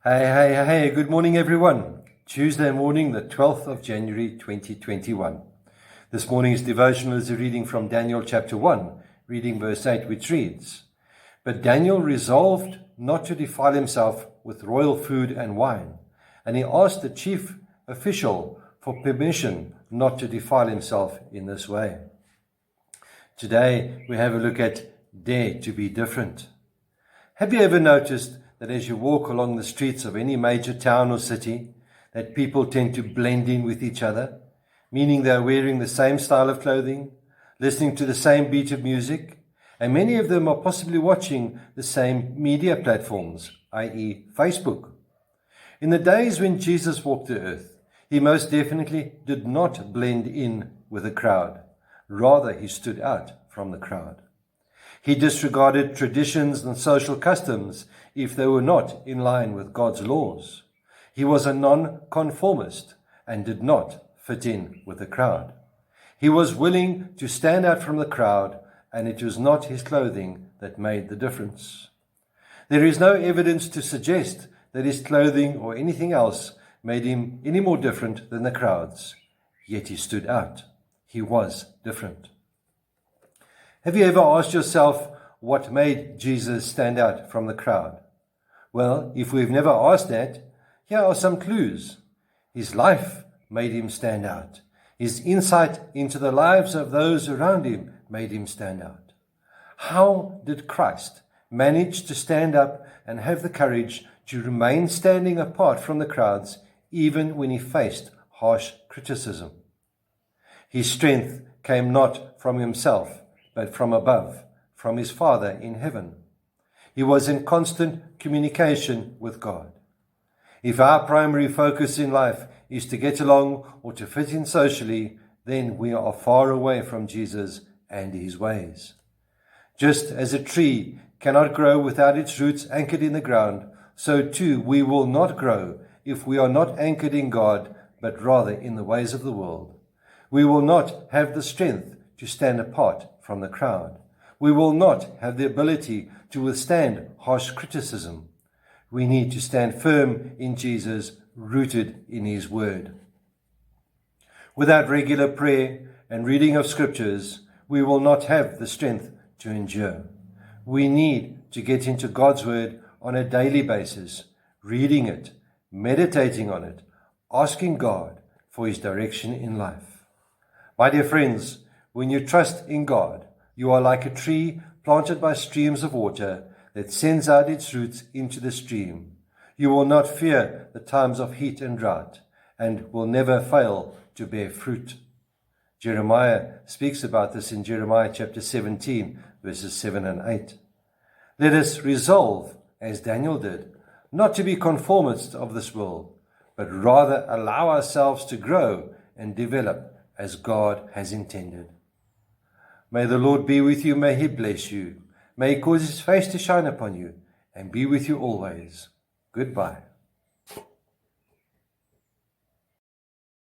Hey, good morning everyone. Tuesday morning, the 12th of January 2021. This morning's devotional is a reading from Daniel chapter 1, reading verse 8, which reads, "But Daniel resolved not to defile himself with royal food and wine, and he asked the chief official for permission not to defile himself in this way." Today we have a look at Dare to be Different. Have you ever noticed that as you walk along the streets of any major town or city, that people tend to blend in with each other, meaning they are wearing the same style of clothing, listening to the same beat of music, and many of them are possibly watching the same media platforms, i.e. Facebook. In the days when Jesus walked the earth, he most definitely did not blend in with the crowd. Rather, he stood out from the crowd. He disregarded traditions and social customs if they were not in line with God's laws. He was a non-conformist and did not fit in with the crowd. He was willing to stand out from the crowd, and it was not his clothing that made the difference. There is no evidence to suggest that his clothing or anything else made him any more different than the crowds. Yet he stood out. He was different. Have you ever asked yourself what made Jesus stand out from the crowd? Well, if we've never asked that, here are some clues. His life made him stand out. His insight into the lives of those around him made him stand out. How did Christ manage to stand up and have the courage to remain standing apart from the crowds even when he faced harsh criticism? His strength came not from himself, but from above, from his Father in heaven. He was in constant communication with God. If our primary focus in life is to get along or to fit in socially, then we are far away from Jesus and his ways. Just as a tree cannot grow without its roots anchored in the ground, so too we will not grow if we are not anchored in God, but rather in the ways of the world. We will not have the strength to stand apart from the crowd. We will not have the ability to withstand harsh criticism. We need to stand firm in Jesus, rooted in his word. Without regular prayer and reading of scriptures, we will not have the strength to endure. We need to get into God's word on a daily basis, reading it, meditating on it, asking God for his direction in life. My dear friends, when you trust in God, you are like a tree planted by streams of water that sends out its roots into the stream. You will not fear the times of heat and drought, and will never fail to bear fruit. Jeremiah speaks about this in Jeremiah chapter 17, verses 7 and 8. Let us resolve, as Daniel did, not to be conformists of this world, but rather allow ourselves to grow and develop as God has intended. May the Lord be with you. May he bless you. May he cause his face to shine upon you and be with you always. Goodbye.